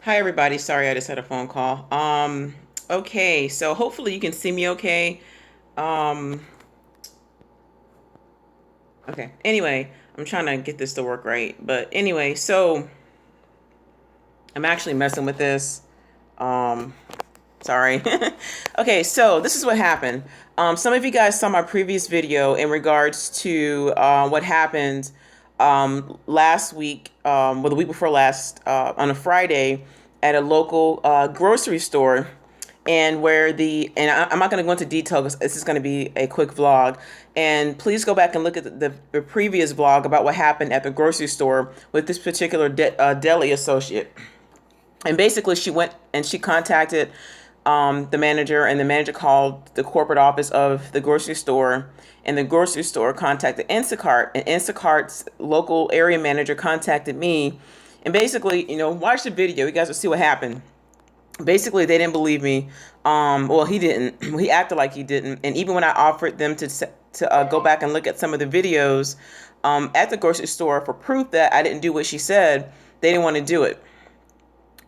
Hi everybody, sorry I just had a phone call. Okay, so hopefully you can see me okay. Um, okay. Anyway, I'm trying to get this to work right. But anyway, so I'm actually messing with this. Um, Sorry. Okay, so this is what happened. Some of you guys saw my previous video in regards to what happened last week, well, the week before last, on a Friday at a local grocery store, and I'm not going to go into detail because this is going to be a quick vlog. And please go back and look at the previous vlog about what happened at the grocery store with this particular deli associate. And basically she went and she contacted the manager, and the manager called the corporate office of the grocery store, and the grocery store contacted Instacart, and Instacart's local area manager contacted me. And basically, watch the video, you guys will see what happened. Basically, they didn't believe me. Well, he didn't. He acted like he didn't. And even when I offered them to go back and look at some of the videos at the grocery store for proof that I didn't do what she said, they didn't want to do it.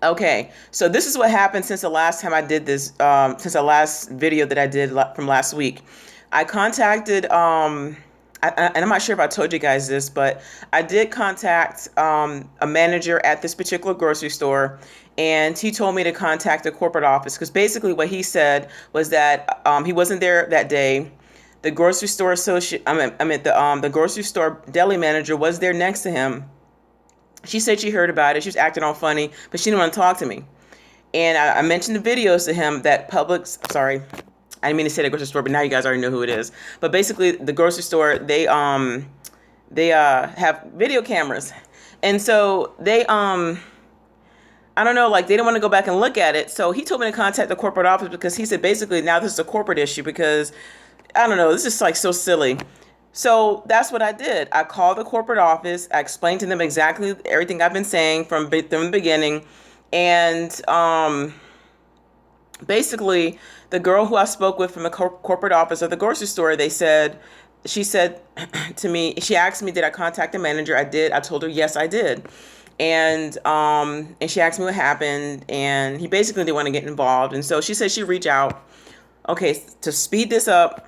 Okay, so this is what happened since the last time I did this, since the last video that I did from last week. I contacted, and I'm not sure if I told you guys this, but I did contact a manager at this particular grocery store, and he told me to contact the corporate office, because basically what he said was that he wasn't there that day. The grocery store associate, the grocery store deli manager was there next to him. She said she heard about it. She was acting all funny, but she didn't want to talk to me. And I mentioned the videos to him that Publix, sorry, I didn't mean to say the grocery store, but now you guys already know who it is. But basically, the grocery store, they have video cameras. And so I don't know, like they didn't want to go back and look at it. So he told me to contact the corporate office, because he said basically now this is a corporate issue, because I don't know, this is like so silly. So that's what I did. I called the corporate office. I explained to them exactly everything I've been saying from the beginning. And basically, the girl who I spoke with from the corporate office of the grocery store, she said to me, she asked me, did I contact the manager? I did. I told her, yes, I did. And she asked me what happened. And he basically didn't want to get involved. And so she said she'd reach out. Okay, to speed this up.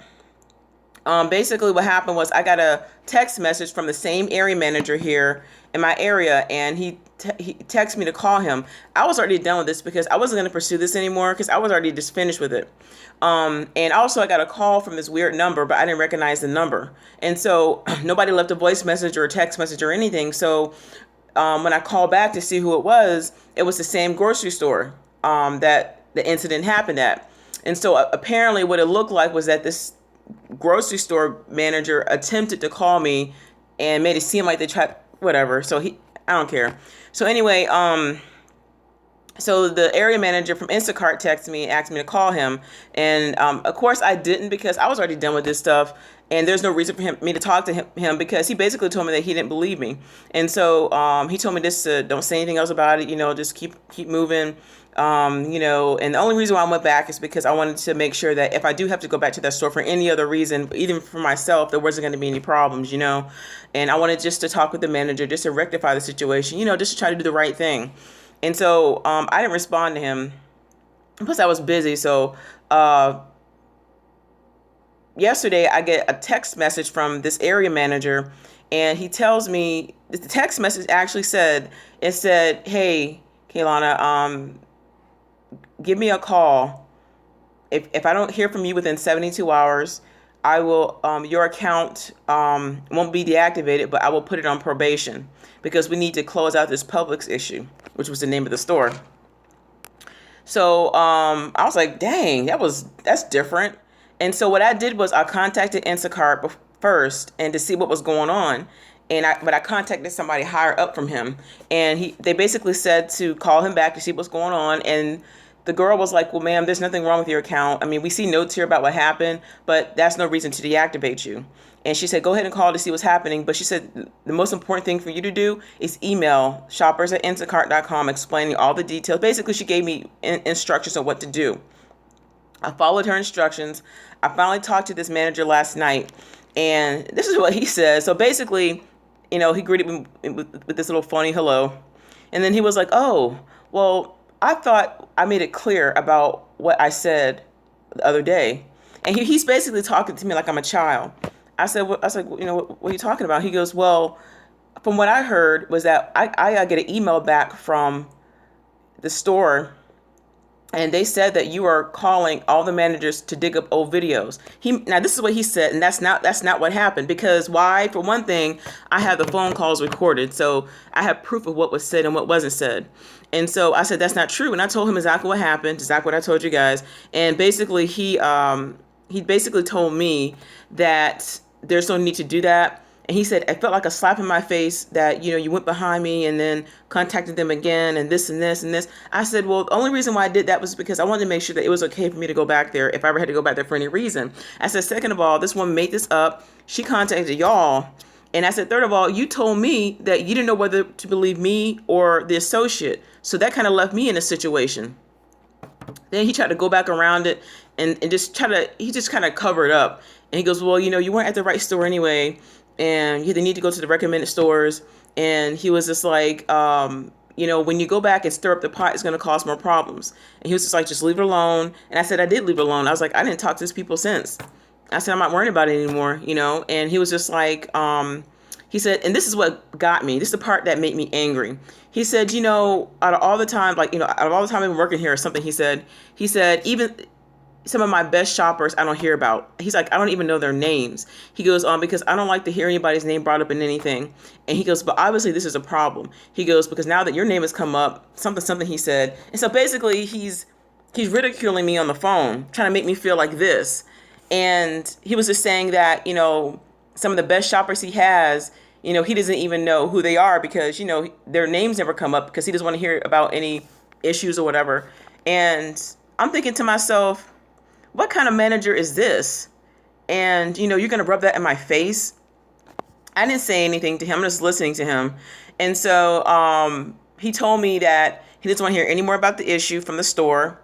Basically what happened was I got a text message from the same area manager here in my area, and he texted me to call him. I was already done with this because I wasn't going to pursue this anymore, because I was already just finished with it. And also I got a call from this weird number, but I didn't recognize the number. And so nobody left a voice message or a text message or anything. So when I called back to see who it was the same grocery store that the incident happened at. And so apparently what it looked like was that this grocery store manager attempted to call me and made it seem like they tried, whatever. So I don't care. So anyway, so the area manager from Instacart texted me and asked me to call him. And of course I didn't, because I was already done with this stuff. And there's no reason for me to talk to him, because he basically told me that he didn't believe me. And so he told me just don't say anything else about it, just keep moving. And the only reason why I went back is because I wanted to make sure that if I do have to go back to that store for any other reason, even for myself, there wasn't going to be any problems, and I wanted just to talk with the manager, just to rectify the situation, just to try to do the right thing. And so I didn't respond to him. Plus I was busy. So yesterday I get a text message from this area manager, and he tells me, the text message actually said, hey, Kaylana, give me a call. If I don't hear from you within 72 hours, I will, your account won't be deactivated, but I will put it on probation, because we need to close out this Publix issue, which was the name of the store. So I was like, dang, that's different. And so what I did was I contacted Instacart first and to see what was going on. But I contacted somebody higher up from him, and they basically said to call him back to see what's going on. And the girl was like, well, ma'am, there's nothing wrong with your account. I mean, we see notes here about what happened, but that's no reason to deactivate you. And she said, go ahead and call to see what's happening. But she said, the most important thing for you to do is email shoppers@instacart.com explaining all the details. Basically, she gave me instructions on what to do. I followed her instructions. I finally talked to this manager last night, And this is what he said. So basically, he greeted me with this little phony hello. And then he was like, oh, well, I thought I made it clear about what I said the other day. And he's basically talking to me like I'm a child. I said, what are you talking about? He goes, well, from what I heard was that I get an email back from the store, and they said that you are calling all the managers to dig up old videos. Now this is what he said, and that's not what happened. Because why? For one thing, I have the phone calls recorded, so I have proof of what was said and what wasn't said. And so I said that's not true, and I told him exactly what happened, exactly what I told you guys. And basically, he basically told me that there's no need to do that. And he said, it felt like a slap in my face that, you went behind me and then contacted them again and this and this and this. I said, well, the only reason why I did that was because I wanted to make sure that it was okay for me to go back there if I ever had to go back there for any reason. I said, second of all, this woman made this up. She contacted y'all. And I said, third of all, you told me that you didn't know whether to believe me or the associate. So that kind of left me in a situation. Then he tried to go back around it and just he just kind of covered up. And he goes, well, you weren't at the right store anyway, and you need to go to the recommended stores. And he was just like, when you go back and stir up the pot, it's going to cause more problems. And he was just like, just leave it alone. And I said, I did leave it alone. I was like, I didn't talk to these people since. I said, I'm not worrying about it anymore, And he was just like, he said, and this is what got me. This is the part that made me angry. He said, out of all the time, out of all the time I've been working here or something, he said, even some of my best shoppers I don't hear about. He's like, I don't even know their names. He goes, because I don't like to hear anybody's name brought up in anything. And he goes, but obviously this is a problem. He goes, because now that your name has come up, something he said. And so basically he's ridiculing me on the phone, trying to make me feel like this. And he was just saying that, some of the best shoppers he has, he doesn't even know who they are because, their names never come up because he doesn't want to hear about any issues or whatever. And I'm thinking to myself, what kind of manager is this? And, you're going to rub that in my face. I didn't say anything to him. I'm just listening to him. And so he told me that he doesn't want to hear any more about the issue from the store.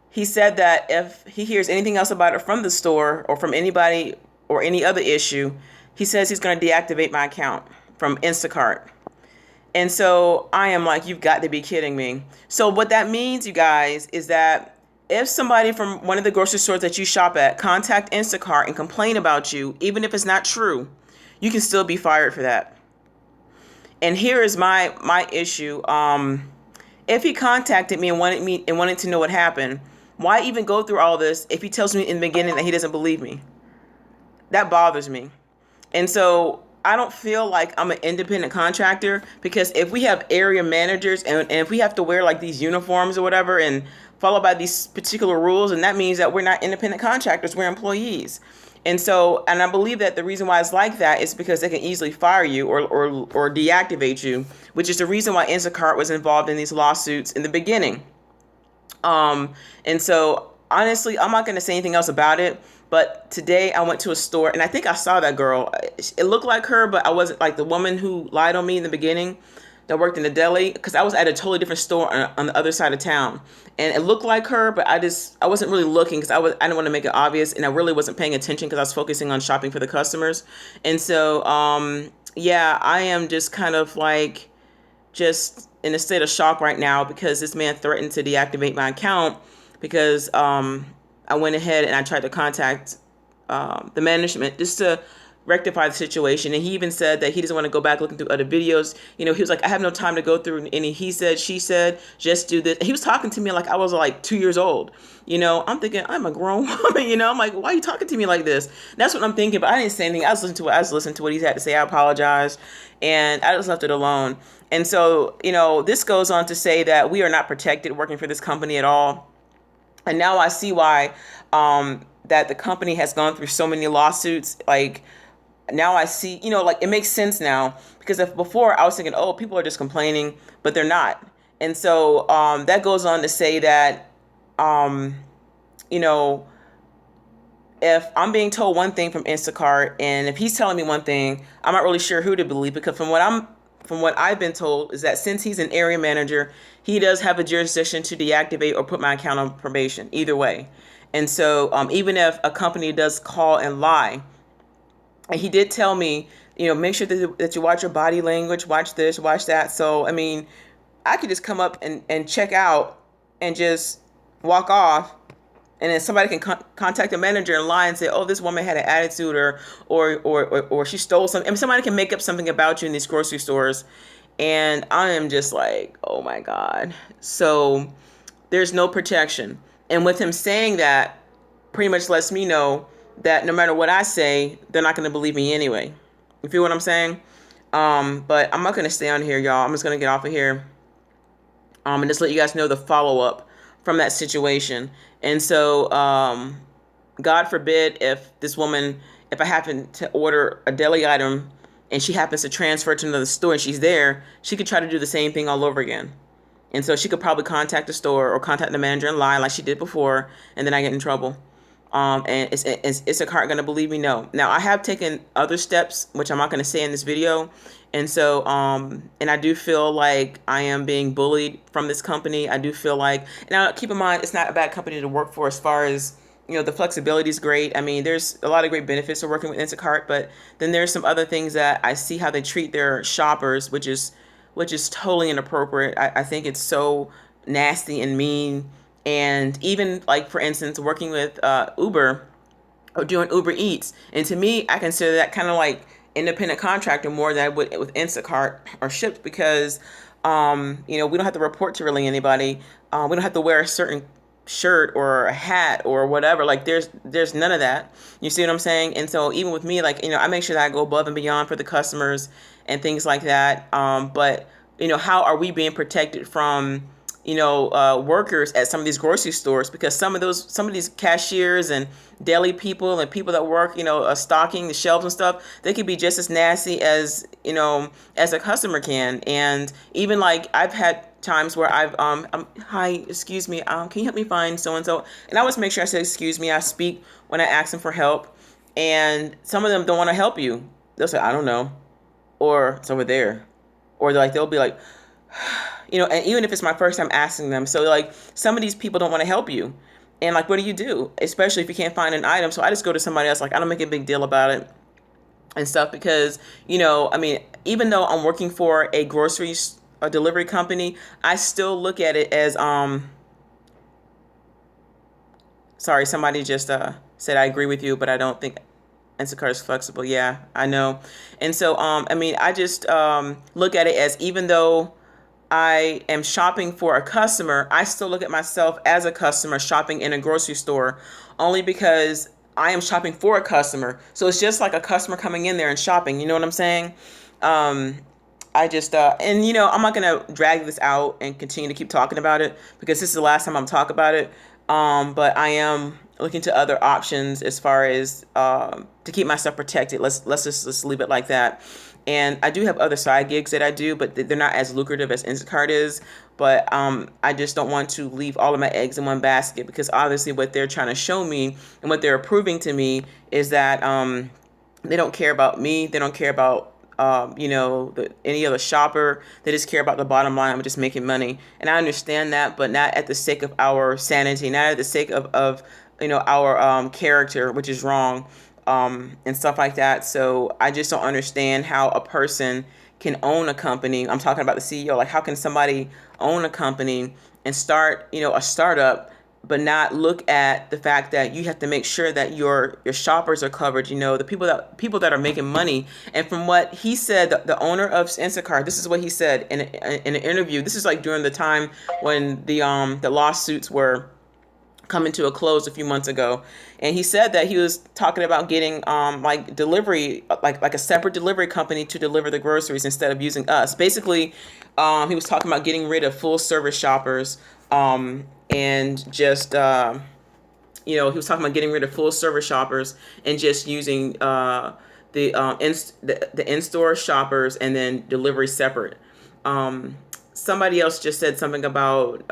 He said that if he hears anything else about it from the store or from anybody or any other issue, he says he's going to deactivate my account from Instacart. And so I am like, you've got to be kidding me. So what that means, you guys, is that if somebody from one of the grocery stores that you shop at contact Instacart and complain about you, even if it's not true, you can still be fired for that. And here is my issue. If he contacted me and wanted to know what happened, why even go through all this if he tells me in the beginning that he doesn't believe me? That bothers me. And so I don't feel like I'm an independent contractor, because if we have area managers and if we have to wear like these uniforms or whatever and follow by these particular rules, and that means that we're not independent contractors, we're employees. And so, and I believe that the reason why it's like that is because they can easily fire you or deactivate you, which is the reason why Instacart was involved in these lawsuits in the beginning. And so honestly, I'm not going to say anything else about it. But today I went to a store and I think I saw that girl. It looked like her, but I wasn't like the woman who lied on me in the beginning that worked in the deli, because I was at a totally different store on the other side of town. And it looked like her, but I wasn't really looking because I didn't want to make it obvious, and I really wasn't paying attention because I was focusing on shopping for the customers. And so, yeah, I am just kind of like just in a state of shock right now because this man threatened to deactivate my account because I went ahead and I tried to contact the management just to rectify the situation. And he even said that he doesn't want to go back looking through other videos. He was like, I have no time to go through any he said, she said, just do this. And he was talking to me like I was like 2 years old. I'm thinking I'm a grown woman, I'm like, why are you talking to me like this? That's what I'm thinking, but I didn't say anything. I was listening to what he had to say. I apologized and I just left it alone. And so, this goes on to say that we are not protected working for this company at all. And now I see why that the company has gone through so many lawsuits. Like now I see, like it makes sense now, because if before I was thinking, oh, people are just complaining, but they're not. And so that goes on to say that, if I'm being told one thing from Instacart and if he's telling me one thing, I'm not really sure who to believe, because from what I've been told is that since he's an area manager, he does have a jurisdiction to deactivate or put my account on probation, either way. And so even if a company does call and lie, And he did tell me, make sure that you watch your body language, watch this, watch that. So, I mean, I could just come up and check out and just walk off, and then somebody can contact the manager in line and say, "Oh, this woman had an attitude, or she stole something." I mean, somebody can make up something about you in these grocery stores, and I am just like, "Oh my God!" So there's no protection, and with him saying that, pretty much lets me know that no matter what I say, they're not going to believe me anyway. You feel what I'm saying? But I'm not going to stay on here, y'all. I'm just going to get off of here, and just let you guys know the follow up from that situation. And so, God forbid if I happen to order a deli item and she happens to transfer to another store and she's there, she could try to do the same thing all over again. And so she could probably contact the store or contact the manager and lie like she did before, and then I get in trouble. And is Instacart going to believe me? No. Now, I have taken other steps, which I'm not going to say in this video. And so, and I do feel like I am being bullied from this company. I do feel like, now keep in mind, it's not a bad company to work for as far as, the flexibility is great. I mean, there's a lot of great benefits to working with Instacart, but then there's some other things that I see how they treat their shoppers, which is totally inappropriate. I think it's so nasty and mean. And even like, for instance, working with Uber or doing Uber Eats. And to me, I consider that kind of like independent contractor more than I would with Instacart or Shipt, because, we don't have to report to really anybody. We don't have to wear a certain shirt or a hat or whatever. Like there's none of that. You see what I'm saying? And so even with me, like, I make sure that I go above and beyond for the customers and things like that. But how are we being protected from, workers at some of these grocery stores? Because some of these cashiers and deli people and people that work, stocking the shelves and stuff, they could be just as nasty as, as a customer can. And even like I've had times where I've hi, excuse me, can you help me find so and so? And I always make sure I say excuse me. I speak when I ask them for help, and some of them don't want to help you. They'll say, I don't know, or it's over there, or they'll be like, and even if it's my first time asking them. So like some of these people don't want to help you. And like, what do? Especially if you can't find an item. So I just go to somebody else. Like, I don't make a big deal about it and stuff because, I mean, even though I'm working for a delivery company, I still look at it as, sorry, somebody just said, I agree with you, but I don't think Instacart is flexible. Yeah, I know. And so, I mean, I just look at it as, even though I am shopping for a customer, I still look at myself as a customer shopping in a grocery store, only because I am shopping for a customer. So it's just like a customer coming in there and shopping. You know what I'm saying? I just, and I'm not going to drag this out and continue to keep talking about it because this is the last time I'm talking about it. But I am looking to other options as far as to keep myself protected. Let's leave it like that. And I do have other side gigs that I do, but they're not as lucrative as Instacart is. But I just don't want to leave all of my eggs in one basket, because obviously what they're trying to show me and what they're proving to me is that they don't care about me. They don't care about any other shopper. They just care about the bottom line of just making money. And I understand that, but not at the sake of our sanity, not at the sake of our character, which is wrong. And stuff like that. So I just don't understand how a person can own a company. I'm talking about the CEO. Like, how can somebody own a company and start, a startup, but not look at the fact that you have to make sure that your shoppers are covered, the people that are making money. And from what he said, the owner of Instacart, this is what he said in an interview. This is like during the time when the lawsuits were coming to a close a few months ago. And he said that he was talking about getting like delivery, like a separate delivery company to deliver the groceries instead of using us. Basically, he was talking about getting rid of full service shoppers, and just he was talking about getting rid of full service shoppers and just using the in-store shoppers, and then delivery separate. Somebody else just said something about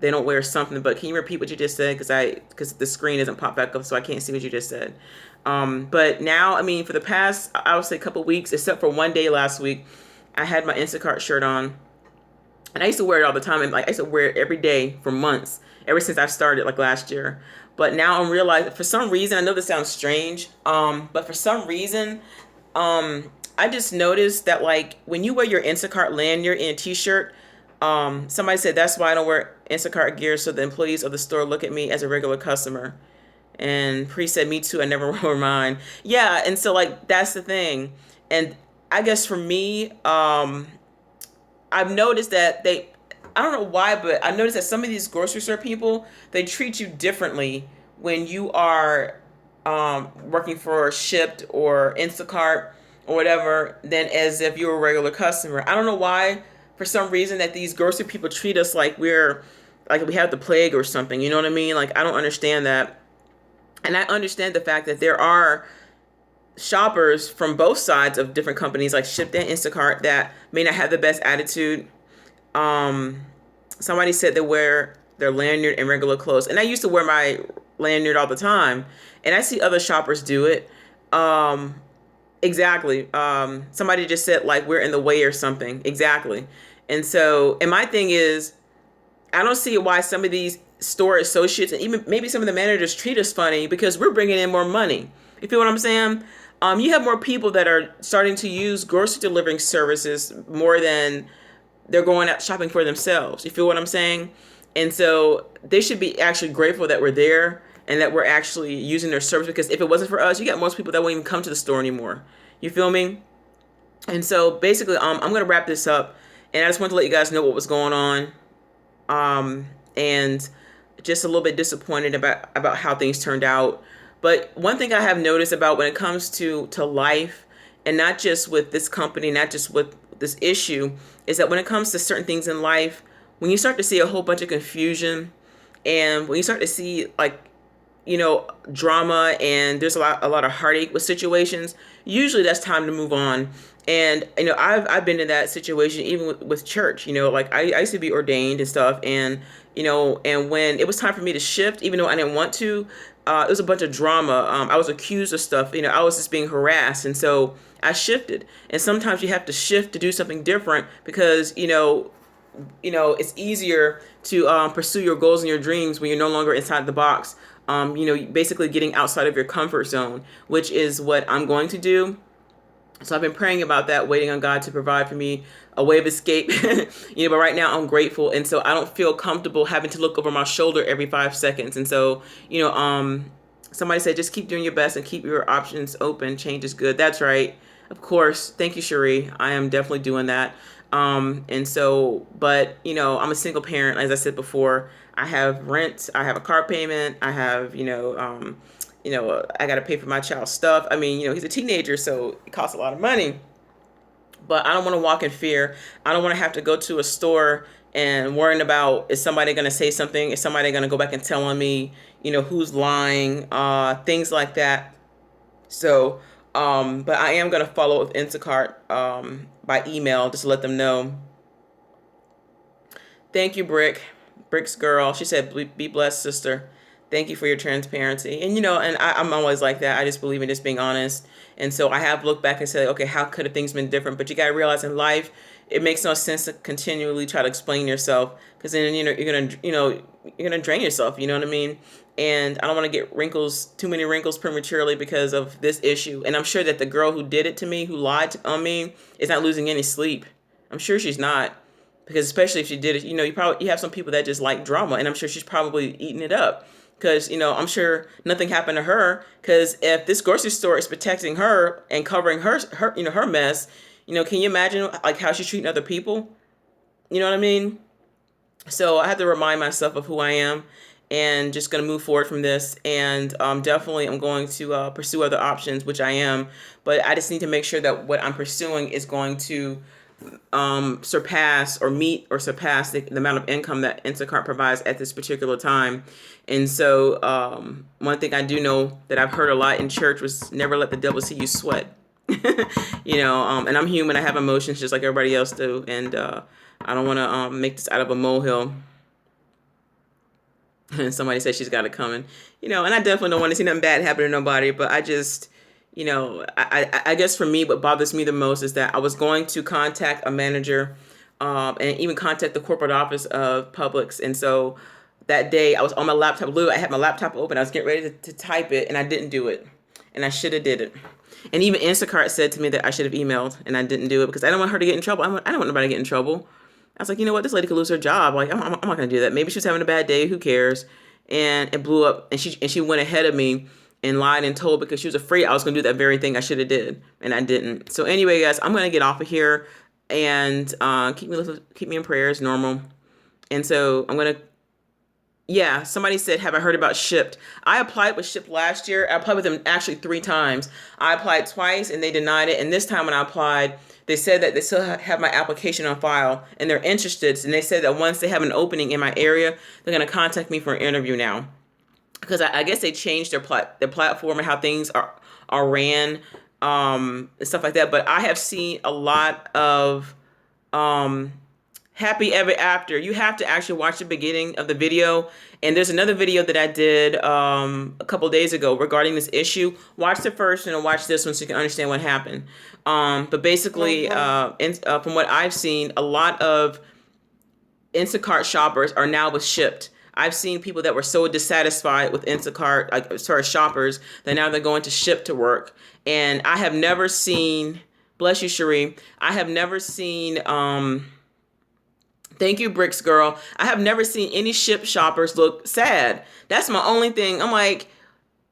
they don't wear something, but can you repeat what you just said? Because the screen isn't popped back up, so I can't see what you just said. But now, I mean, for the past, I would say, couple weeks, except for one day last week, I had my Instacart shirt on, and I used to wear it all the time, and like I used to wear it every day for months. ever since I started like last year. But now I'm realizing, for some reason, I know this sounds strange, but for some reason, I just noticed that like when you wear your Instacart lanyard in a t-shirt, somebody said that's why I don't wear Instacart gear so the employees of the store look at me as a regular customer. And Pre said, me too, I never wore mine. Yeah, and so like that's the thing. And I guess for me, I've noticed that I don't know why, but I noticed that some of these grocery store people, they treat you differently when you are working for Shipt or Instacart or whatever than as if you're a regular customer. I don't know why, for some reason, that these grocery people treat us like like we have the plague or something. You know what I mean? Like, I don't understand that. And I understand the fact that there are shoppers from both sides of different companies like Shipt and Instacart that may not have the best attitude. Somebody said they wear their lanyard and regular clothes, and I used to wear my lanyard all the time, and I see other shoppers do it. Exactly. Somebody just said like we're in the way or something. Exactly. And so, and my thing is, I don't see why some of these store associates and even maybe some of the managers treat us funny because we're bringing in more money. You feel what I'm saying? You have more people that are starting to use grocery delivering services more than they're going out shopping for themselves. You feel what I'm saying? And so they should be actually grateful that we're there and that we're actually using their service, because if it wasn't for us, you got most people that won't even come to the store anymore. You feel me? And so basically, I'm going to wrap this up, and I just want to let you guys know what was going on. And just a little bit disappointed about how things turned out. But one thing I have noticed about when it comes to life, and not just with this company, not just with this issue, is that when it comes to certain things in life, when you start to see a whole bunch of confusion, and when you start to see like, drama, and there's a lot of heartache with situations, usually that's time to move on. And I've been in that situation even with church. Like I used to be ordained and stuff, and and when it was time for me to shift, even though I didn't want to, it was a bunch of drama. I was accused of stuff. I was just being harassed, and so I shifted. And sometimes you have to shift to do something different because it's easier to pursue your goals and your dreams when you're no longer inside the box. Basically getting outside of your comfort zone, which is what I'm going to do. So I've been praying about that, waiting on God to provide for me a way of escape. But right now I'm grateful. And so I don't feel comfortable having to look over my shoulder every 5 seconds. And so, somebody said, just keep doing your best and keep your options open. Change is good. That's right. Of course. Thank you, Cherie. I am definitely doing that. And so, but, I'm a single parent. As I said before, I have rent, I have a car payment, I have, I got to pay for my child's stuff. I mean, he's a teenager, so it costs a lot of money. But I don't want to walk in fear. I don't want to have to go to a store and worrying about, is somebody going to say something? Is somebody going to go back and tell on me, who's lying, things like that. So, but I am going to follow up with Instacart by email just to let them know. Thank you, Brick's girl. She said, be blessed, sister. Thank you for your transparency. And, and I'm always like that. I just believe in just being honest. And so I have looked back and said, okay, how could have things been different? But you got to realize in life, it makes no sense to continually try to explain yourself, because then, you're going to drain yourself. You know what I mean? And I don't want to get too many wrinkles prematurely because of this issue. And I'm sure that the girl who did it to me, who lied on me, is not losing any sleep. I'm sure she's not. Because especially if she did it, you have some people that just like drama, and I'm sure she's probably eating it up. Because, I'm sure nothing happened to her. Because if this grocery store is protecting her and covering her mess, can you imagine like how she's treating other people? You know what I mean? So I have to remind myself of who I am, and just going to move forward from this. And definitely I'm going to pursue other options, which I am. But I just need to make sure that what I'm pursuing is going to surpass the amount of income that Instacart provides at this particular time. And so one thing I do know that I've heard a lot in church was never let the devil see you sweat. And I'm human. I have emotions just like everybody else do. And I don't want to make this out of a molehill. And somebody said she's got it coming. And I definitely don't want to see nothing bad happen to nobody, but I just... I guess for me, what bothers me the most is that I was going to contact a manager and even contact the corporate office of Publix. And so that day I was on my laptop. Literally, I had my laptop open. I was getting ready to type it, and I didn't do it. And I should have did it. And even Instacart said to me that I should have emailed, and I didn't do it because I don't want her to get in trouble. I don't want nobody to get in trouble. I was like, you know what? This lady could lose her job. Like, I'm not going to do that. Maybe she was having a bad day. Who cares? And it blew up. And she went ahead of me and lied and told because she was afraid I was going to do that very thing I should have did. And I didn't. So anyway, guys, I'm going to get off of here and keep me in prayers, normal. And so I'm going to, yeah, somebody said, have I heard about Shipped? I applied with Shipped last year. I applied with them actually 3 times. I applied twice and they denied it. And this time when I applied, they said that they still have my application on file and they're interested. And they said that once they have an opening in my area, they're going to contact me for an interview now. Because I guess they changed their platform and how things are ran, and stuff like that. But I have seen a lot of happy ever after. You have to actually watch the beginning of the video. And there's another video that I did a couple days ago regarding this issue. Watch the first and watch this one so you can understand what happened. But basically, from what I've seen, a lot of Instacart shoppers are now with Shipped. I've seen people that were so dissatisfied with Instacart, like as far as shoppers, that now they're going to Shipped to work. And I have never seen, bless you, Cherie, I have never seen, thank you, Bricks Girl, I have never seen any Shipped shoppers look sad. That's my only thing. I'm like,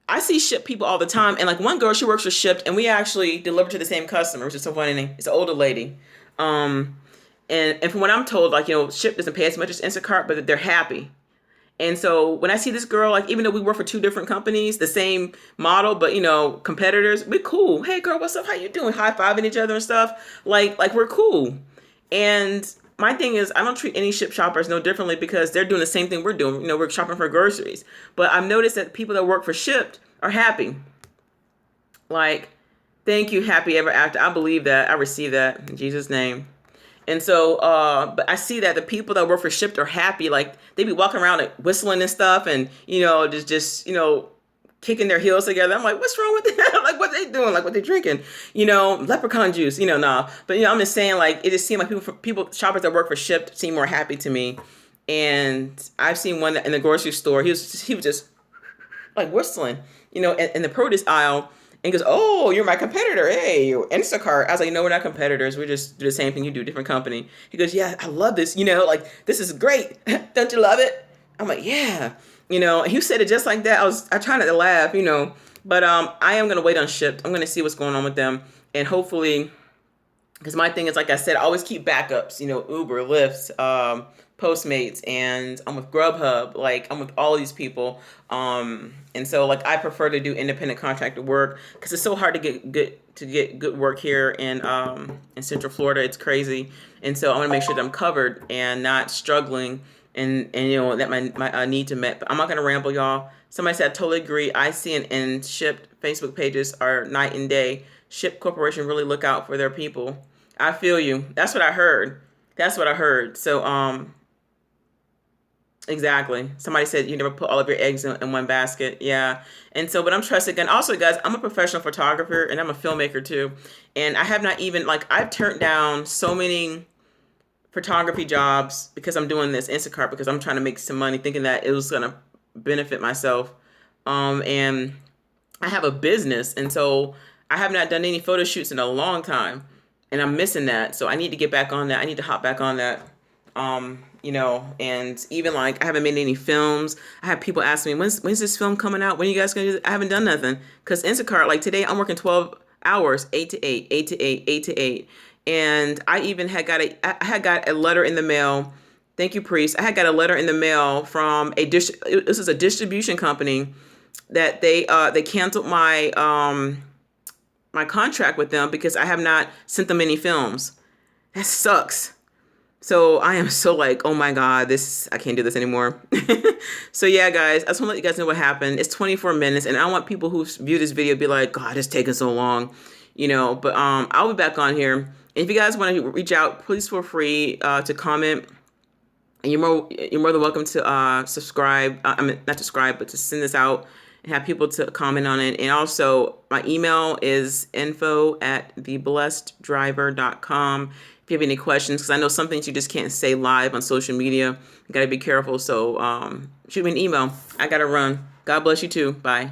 I see Shipped people all the time. And like one girl, she works for Shipped, and we actually deliver to the same customer, which is so funny. It's an older lady. And from what I'm told, like, you know, Shipped doesn't pay as much as Instacart, but they're happy. And so when I see this girl, like, even though we work for 2 different companies, the same model, but, you know, competitors, we're cool. Hey, girl, what's up? How you doing? High-fiving each other and stuff. Like we're cool. And my thing is, I don't treat any Shipped shoppers no differently because they're doing the same thing we're doing. You know, we're shopping for groceries. But I've noticed that people that work for Shipped are happy. Like, thank you, happy ever after. I believe that. I receive that in Jesus' name. And so, but I see that the people that work for Shipped are happy. Like, they be walking around like whistling and stuff and, you know, just, you know, kicking their heels together. I'm like, what's wrong with that? Like, what they doing? Like, what they drinking? You know, leprechaun juice, you know, nah. But, you know, I'm just saying, like, it just seemed like people, shoppers that work for Shipped seem more happy to me. And I've seen one in the grocery store. He was just like whistling, you know, in the produce aisle. And he goes, oh, you're my competitor. Hey, Instacart. I was like, no, we're not competitors. We just do the same thing you do, different company. He goes, yeah, I love this. You know, like, this is great. Don't you love it? I'm like, yeah. You know, and he said it just like that. I tried not to laugh, you know. But I am going to wait on Shipped. I'm going to see what's going on with them. And hopefully, because my thing is, like I said, I always keep backups, you know, Uber, Lyft, Postmates, and I'm with Grubhub. Like, I'm with all these people. And so, like, I prefer to do independent contractor work because it's so hard to get good work here in Central Florida. It's crazy. And so I want to make sure that I'm covered and not struggling and you know, that my needs are met. But I'm not going to ramble, y'all. Somebody said, I totally agree. IC and Shipped Facebook pages are night and day. Shipped Corporation really look out for their people. I feel you. That's what I heard. So, exactly. Somebody said you never put all of your eggs in one basket. Yeah. And so, but I'm trusted. And also, guys, I'm a professional photographer and I'm a filmmaker too. And I have not even, like, I've turned down so many photography jobs because I'm doing this Instacart because I'm trying to make some money thinking that it was going to benefit myself. And I have a business. And so I have not done any photo shoots in a long time. And I'm missing that. So I need to get back on that. I need to hop back on that. You know, and even like I haven't made any films. I have people ask me, when's this film coming out? When are you guys going to do this? I haven't done nothing. Because Instacart, like today, I'm working 12 hours, 8 to 8, 8 to 8, 8 to 8. And I even had got a letter in the mail. Thank you, Priest. I had got a letter in the mail from this is a distribution company that they canceled my my contract with them because I have not sent them any films. That sucks. So I am so like, oh my God, I can't do this anymore. So yeah, guys, I just want to let you guys know what happened. It's 24 minutes and I want people who view this video be like, God, it's taking so long, you know, but I'll be back on here. And if you guys want to reach out, please feel free to comment. And you're more than welcome to subscribe. I mean, not subscribe, but to send this out and have people to comment on it. And also my email is info@theblesseddriver.com. If you have any questions, because I know some things you just can't say live on social media. You got to be careful. So shoot me an email. I got to run. God bless you too. Bye.